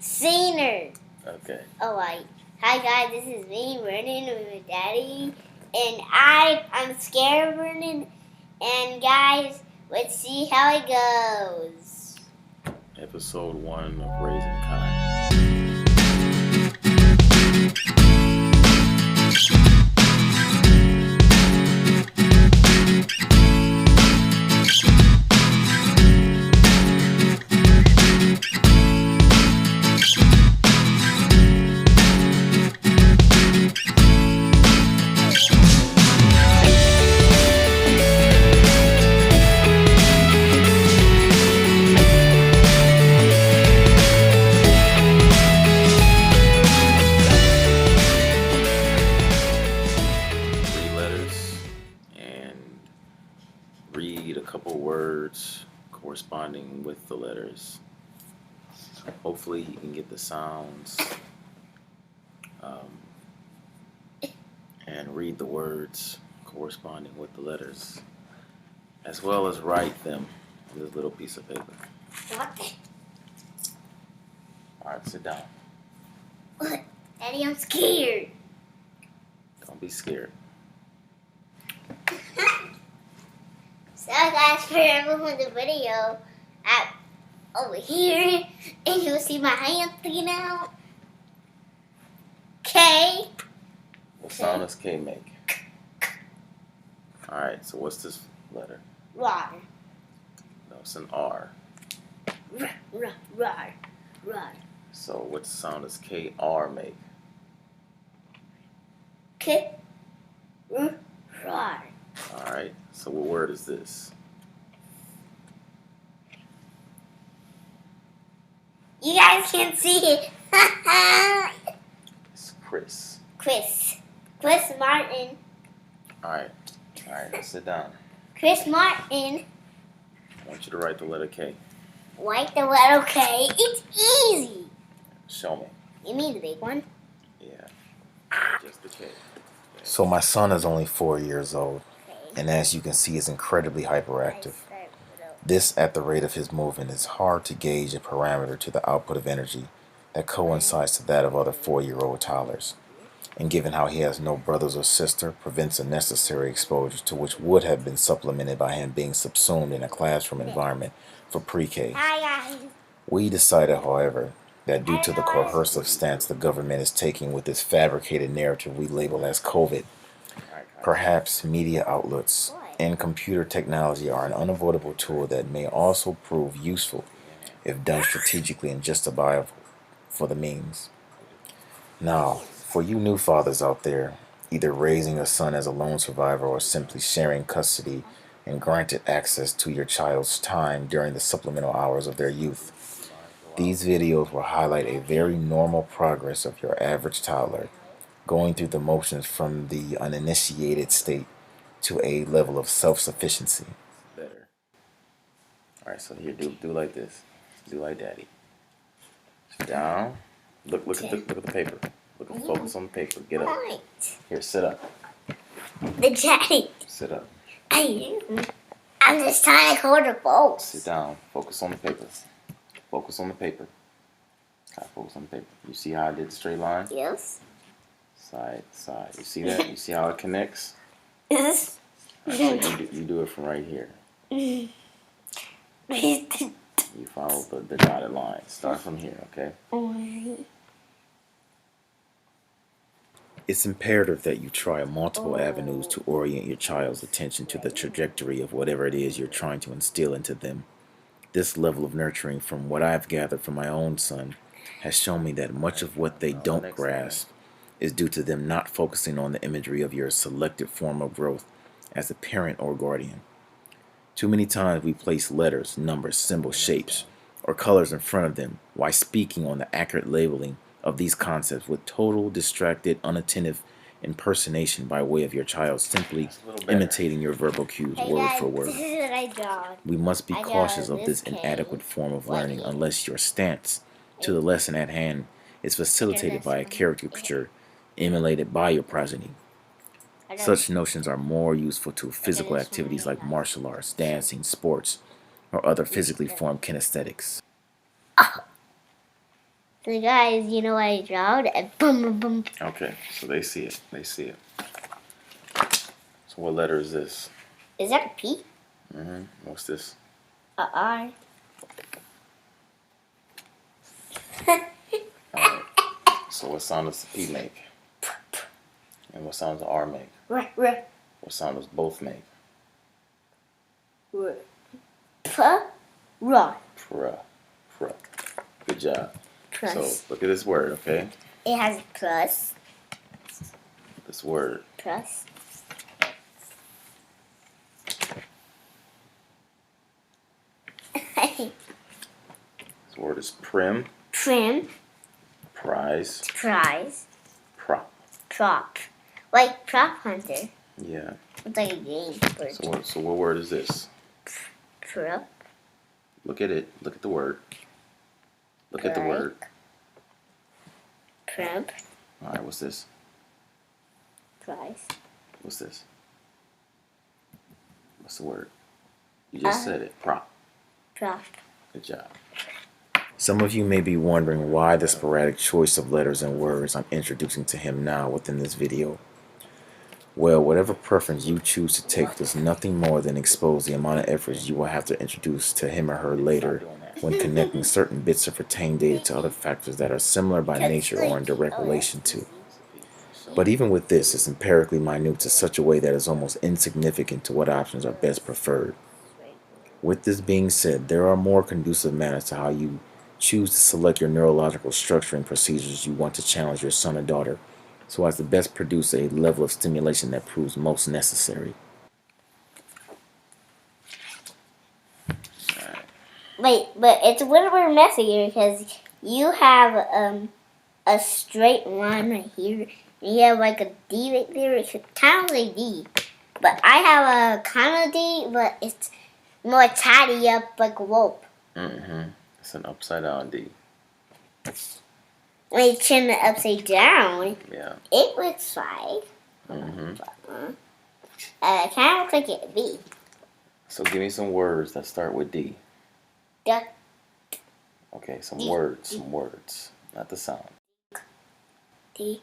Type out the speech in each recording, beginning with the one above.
Senior. Okay. Oh, right. Hi, guys. This is me, Vernon, with my daddy. And I'm scared of Vernon. And, guys, let's see how it goes. Episode 1 of Raising Kind. Read a couple words corresponding with the letters. Hopefully you can get the sounds and read the words corresponding with the letters, as well as write them on this little piece of paper. What? Alright, sit down. What? Daddy, I'm scared. Don't be scared. So, guys, for everyone in the video, over here, and you'll see my hand sticking out. K. What sound does K make? Alright, so what's this letter? R. No, it's an R. R. So what sound does KR make? K. R. Alright, so what word is this? You guys can't see it. It's Chris. Chris Martin. Alright, now sit down. Chris Martin. I want you to write the letter K. Write the letter K. It's easy. Show me. You mean the big one? Yeah, just the K. Okay. So my son is only 4 years old, and as you can see, is incredibly hyperactive. This, at the rate of his movement, is hard to gauge a parameter to the output of energy that coincides to that of other 4-year-old toddlers. And given how he has no brothers or sister, prevents a necessary exposure to which would have been supplemented by him being subsumed in a classroom environment for pre-K. Hi, guys. We decided, however, that due to the coercive stance the government is taking with this fabricated narrative we label as COVID, perhaps media outlets and computer technology are an unavoidable tool that may also prove useful if done strategically and justifiable for the means. Now, for you new fathers out there, either raising a son as a lone survivor or simply sharing custody and granted access to your child's time during the supplemental hours of their youth, these videos will highlight a very normal progress of your average toddler, going through the motions from the uninitiated state to a level of self-sufficiency. Better. Alright, so here, do like this. Do like daddy. Sit down. Look at the paper. Focus on the paper. Get up. Right. Here, sit up. The daddy. Sit up. I'm just trying to hold the bolts. Sit down. Focus on the paper. Focus on the paper. Focus on the paper. You see how I did the straight line? Yes. Side, side. You see that? You see how it connects? Yes. Right, so you do it from right here. You follow the dotted line. Start from here, okay? It's imperative that you try multiple avenues to orient your child's attention to the trajectory of whatever it is you're trying to instill into them. This level of nurturing, from what I've gathered from my own son, has shown me that much of what they don't grasp is due to them not focusing on the imagery of your selected form of growth as a parent or guardian. Too many times we place letters, numbers, symbols, shapes, or colors in front of them while speaking on the accurate labeling of these concepts with total, distracted, unattentive impersonation by way of your child simply imitating your verbal cues word for word. This is what I draw. We must be cautious of this inadequate form of learning unless your stance to the lesson at hand is facilitated by a caricature emulated by your progeny. Such notions are more useful to physical activities like martial arts, dancing, sports, or other physically formed kinesthetics. So guys, you know what I drawed? And boom, boom, boom. Okay, so they see it. They see it. So what letter is this? Is that a P? What's this? A R? Alright. So what sound does the P make? And what sound does the R make? R. What sound does both make? R. P. R. Pra. Pra. Good job. Plus. So look at this word, okay? It has a plus. This word. Plus. This word is prim. Prim. Prize. Prize. Prop. Prop. Like prop hunter. Yeah. It's like a game. So what word is this? Prop. Look at it. Look at the word. Look at the word. Prop. Alright, what's this? Prize. What's this? What's the word? You just said it. Prop. Prop. Good job. Some of you may be wondering why the sporadic choice of letters and words I'm introducing to him now within this video. Well, whatever preference you choose to take does nothing more than expose the amount of efforts you will have to introduce to him or her later when connecting certain bits of retained data to other factors that are similar by nature or in direct relation to. But even with this, it's empirically minute to such a way that it's almost insignificant to what options are best preferred. With this being said, there are more conducive manners to how you choose to select your neurological structuring procedures you want to challenge your son or daughter so as to best produce a level of stimulation that proves most necessary. Wait, but it's a little bit messy here because you have a straight line right here. And you have like a D right there. It's kind of like a D. But I have a kind of D, but it's more tidy up like a rope. It's an upside down D. When you turn it upside down, Yeah. it looks like it kind of looks like a V. So give me some words that start with D. Duh. Okay, some D. words. Some words. Not the sound. D.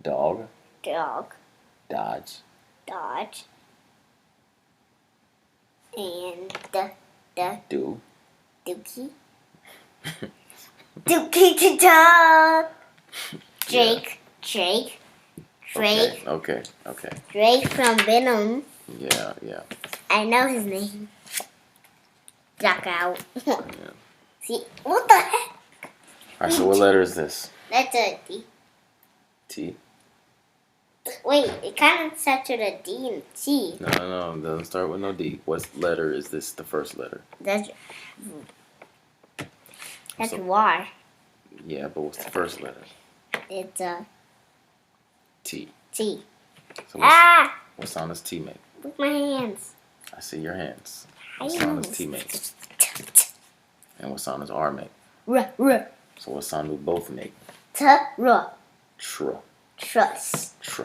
Dog. Dog. Dodge. Dodge. And Do. Dookie. Dookie to dog. Drake. Okay. Drake from Venom. Yeah. I know his name. Jack out. Yeah. See, what the heck? Alright, so what letter is this? That's a D. T? Wait, it kind of starts with a D and T. No, it doesn't start with no D. What letter is this, the first letter? That's So- Y. Yeah, but what's the first letter? It's a T. T. So what sound does T make? With my hands. I see your hands. I What sound know. does T make? And what sound does R make? R. So what sound do both make? R. Tr. Truss. Tr.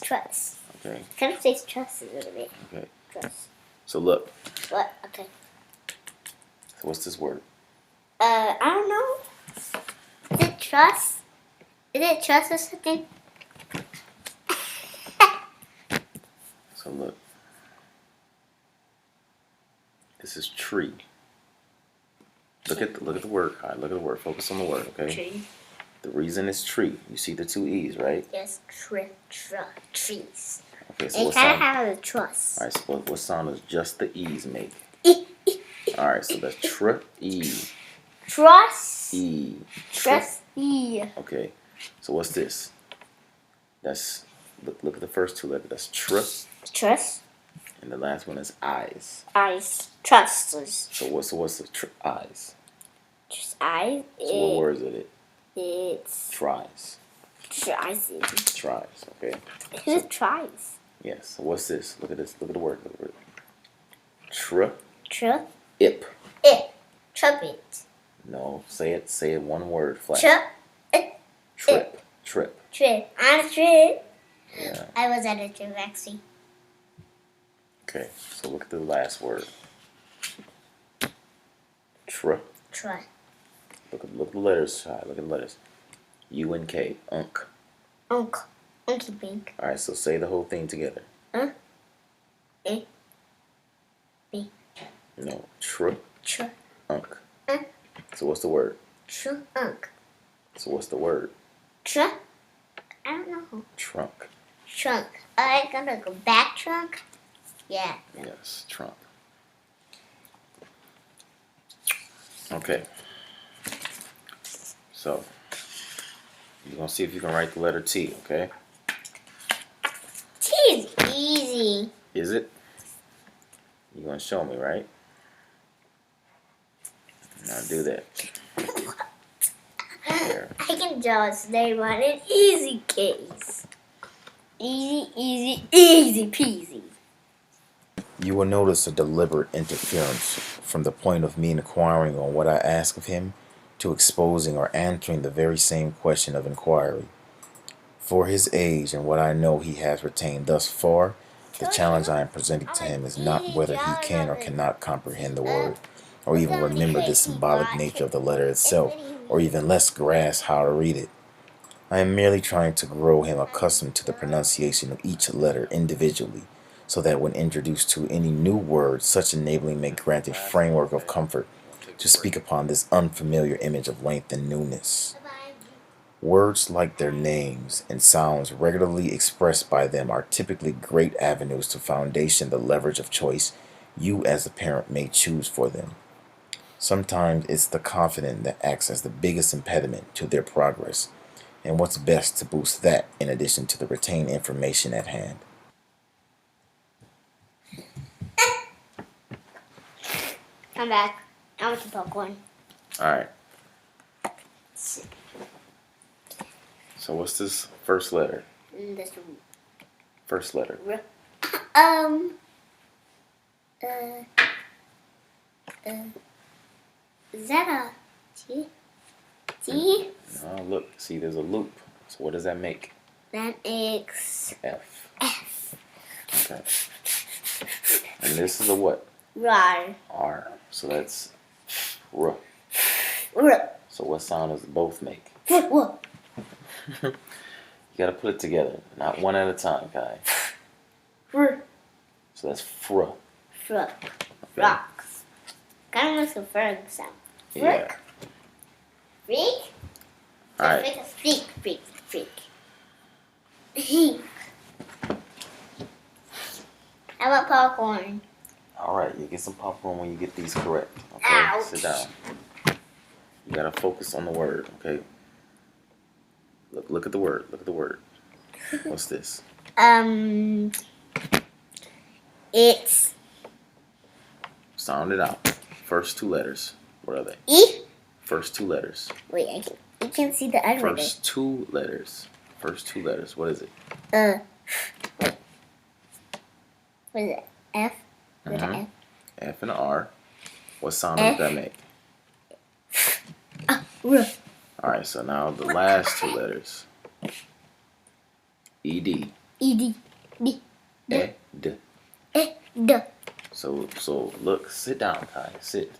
Truss. Okay. Kind of says truss a little bit. Okay. Truss. So look. What? Okay. So what's this word? I don't know. Is it truss? Is it truss or something? So look. This is tree. Look at the word, Kai. Look at the word. Focus on the word, okay? Tree. The reason it's tree. You see the two E's, right? Yes. Trees. Okay, so It what kind of sound? has a truss. Alright, so what sound does just the E's make? Alright, so that's E. Truss. E. Truss. E. Okay, so what's this? That's, look at the first two letters. That's Truss. and the last one is eyes. Eyes. Trusses. So what's the eyes? Just eyes. So what word is it? It's Tries. tries. Tries, okay. Who tries? Yes, so what's this? Look at this. Look at the word. Look at the word. It. Trumpet. No, say it one word flat. Trip. Trip. On a trip. Yeah. I was at a trip actually. Okay, so look at the last word. Try. Look at the letters. All right, look at the letters. U-N-K. Unk. Unk. Unky pink. All right, so say the whole thing together. A. B. No. Tr. Tr. Unk. So what's the word? Trunk. So what's the word? I don't know. Trunk. Trunk. I gotta go back trunk? Yeah. Yes, trunk. Okay. So, you're going to see if you can write the letter T, okay? T is easy. Is it? You're going to show me, right? Now do that. There. I can draw his name on an easy case. Easy peasy. You will notice a deliberate interference from the point of me inquiring on what I ask of him to exposing or answering the very same question of inquiry. For his age and what I know he has retained thus far, the challenge I am presenting to him is not whether he can or cannot comprehend the word, or even remember the symbolic nature of the letter itself, or even less grasp how to read it. I am merely trying to grow him accustomed to the pronunciation of each letter individually, so that when introduced to any new word, such enabling may grant a framework of comfort to speak upon this unfamiliar image of length and newness. Words like their names and sounds regularly expressed by them are typically great avenues to foundation the leverage of choice you as a parent may choose for them. Sometimes it's the confident that acts as the biggest impediment to their progress, and what's best to boost that in addition to the retained information at hand. I'm back. I want the popcorn. Alright. So what's this first letter? This First letter. Is that a T? T? Oh, look. See, there's a loop. So what does that make? That makes F. F. Okay. And this is a what? R. R. So that's R. R. So what sound does both make? R. You gotta put it together, not one at a time, Kai. R. So that's fr. Fr. Rocks. Kind of makes a frog sound. Yeah. Freak? Alright. Freak. How about popcorn? Alright, you get some popcorn when you get these correct. Okay, Ouch. sit down. You gotta focus on the word, okay? Look at the word. Look at the word. What's this? It's Sound it out. First two letters. What are they? E. First two letters. Wait, I can't see the other First two letters. First two letters. What is it? wait. What is it? F? With Mhm. an F? F and a R. What sound does F. that make? R. Alright, so now the last two letters. E-D. E-D. D. E-D. D. So look, sit down, Kai. Sit.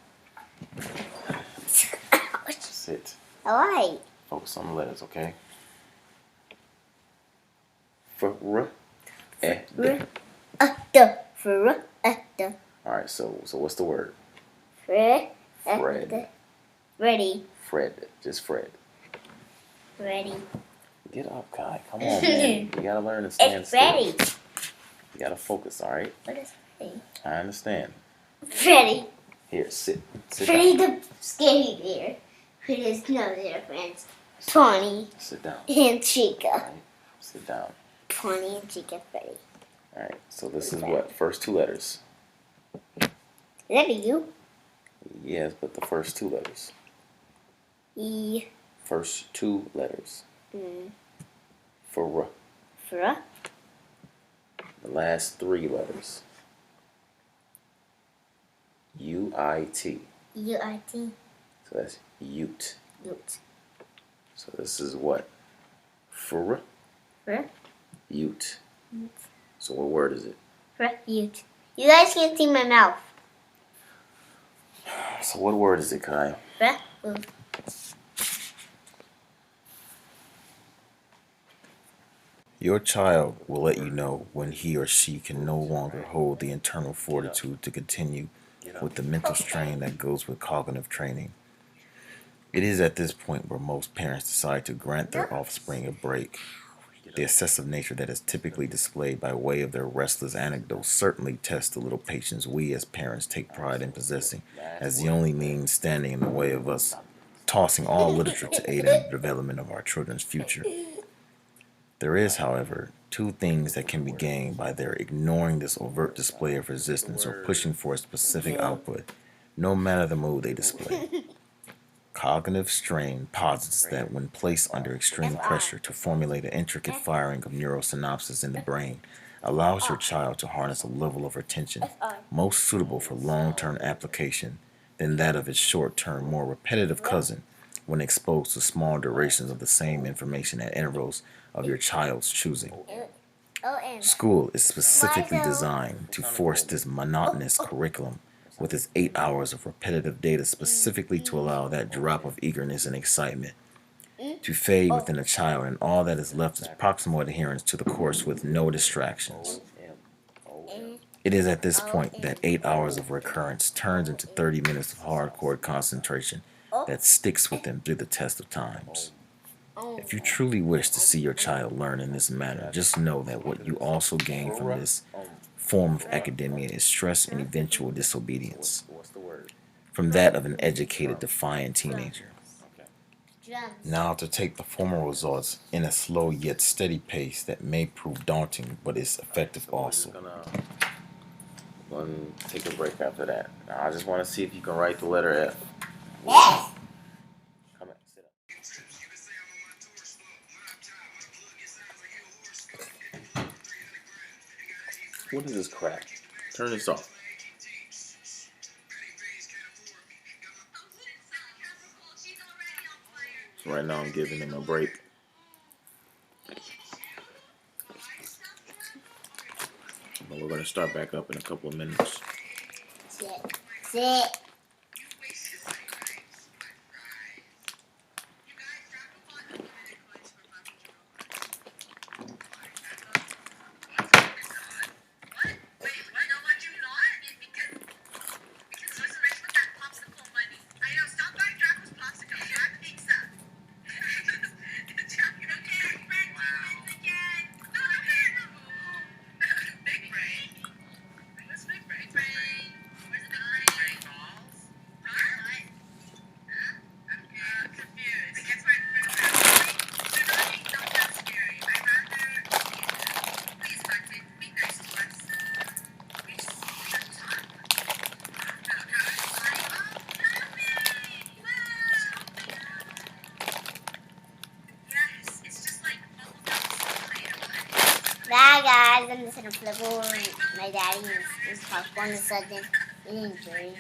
Ouch. Sit. Alright. Focus on the letters, okay? Fr. E-D. D. Fr. D. Alright, so what's the word? Fred. Fred. Ready. Fred. Just Fred. Ready. Get up, Kai. Come on, man. You gotta learn to stand It's still. ready. You gotta focus, alright? What is ready? I understand. Ready. Here, sit. Sit Freddy down. the skinny bear with his nose their friends. Tawny Sit down. and Chica. Alright? Sit down. Tawny and Chica Freddy. Alright, so this is what? First two letters. Is that a U? Yes, but the first two letters. E. First two letters. Mm. For Fr. the last three letters. U-I-T. U-I-T. So that's Ute. Ute. So this is what? For Fr. Ute. So what word is it? Fr. Ute. You guys can't see my mouth. So what word is it, Kai? Breakfast. Your child will let you know when he or she can no longer hold the internal fortitude to continue with the mental strain that goes with cognitive training. It is at this point where most parents decide to grant their offspring a break. The excessive nature that is typically displayed by way of their restless anecdotes certainly tests the little patience we as parents take pride in possessing, as the only means standing in the way of us tossing all literature to aid in the development of our children's future. There is, however, two things that can be gained by their ignoring this overt display of resistance or pushing for a specific output, no matter the mood they display. Cognitive strain posits that when placed under extreme pressure to formulate an intricate firing of neurosynapses in the brain, allows your child to harness a level of attention most suitable for long-term application than that of its short-term, more repetitive cousin when exposed to small durations of the same information at intervals of your child's choosing. School is specifically designed to force this monotonous curriculum with its 8 hours of repetitive data specifically to allow that drop of eagerness and excitement to fade within a child, and all that is left is proximal adherence to the course with no distractions. It is at this point that 8 hours of recurrence turns into 30 minutes of hardcore concentration that sticks with them through the test of times. If you truly wish to see your child learn in this manner, just know that what you also gain from this form of academia is stress and eventual disobedience, from that of an educated, defiant teenager. Now to take the former results in a slow yet steady pace that may prove daunting but is effective also. We're gonna take a break after that. Now, I just want to see if you can write the letter F. Yes. Come on, sit up. What is this crap? Turn this off. So right now I'm giving them a break. But we're gonna start back up in a couple of minutes. Sit. Bye guys, I'm just gonna flip over. My daddy is popcorn or something. He enjoys.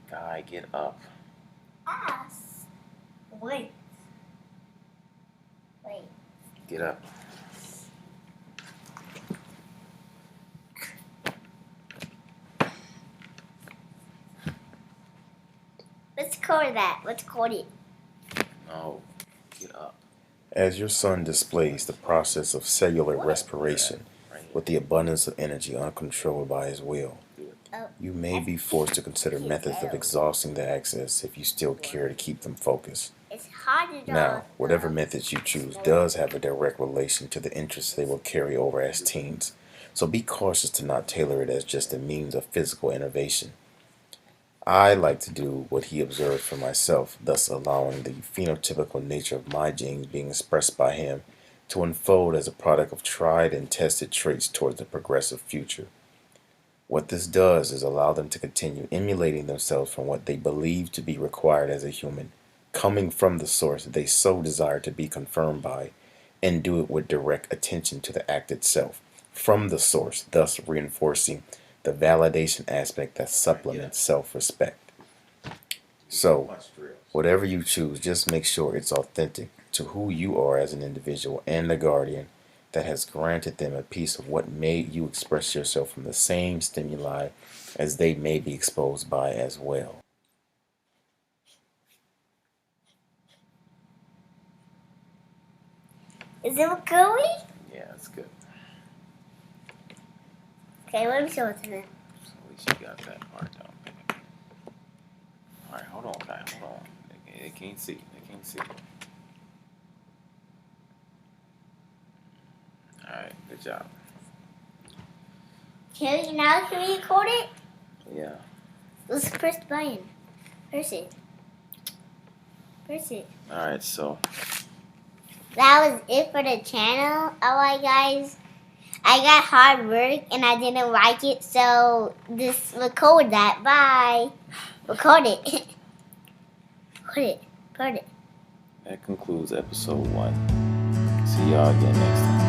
Guy, get up. Ass. Wait. Get up. Let's call that. Let's call it. No. Get up. As your son displays the process of cellular respiration with the abundance of energy uncontrolled by his will, you may be forced to consider methods of exhausting the access if you still care to keep them focused. It's hard to Now, whatever methods you choose does have a direct relation to the interests they will carry over as teens, so be cautious to not tailor it as just a means of physical innovation. I like to do what he observed for myself, thus allowing the phenotypical nature of my genes being expressed by him to unfold as a product of tried and tested traits towards the progressive future. What this does is allow them to continue emulating themselves from what they believe to be required as a human, coming from the source they so desire to be confirmed by, and do it with direct attention to the act itself, from the source, thus reinforcing the validation aspect that supplements self-respect. So, whatever you choose, just make sure it's authentic to who you are as an individual and the guardian that has granted them a piece of what made you express yourself from the same stimuli as they may be exposed by as well. Is it gooey? Yeah, that's good. Okay, let me show it to them. So at least you got that part down. Alright, hold on, guys. Hold on. They can't see. They can't see. Alright, good job. Can we record it? Yeah. Let's press the button. Press it. Press it. Alright, so That was it for the channel. Alright, guys. I got hard work and I didn't like it, so just record that. Bye. Record it. Record it. Record it. that concludes episode 1. See y'all again next time.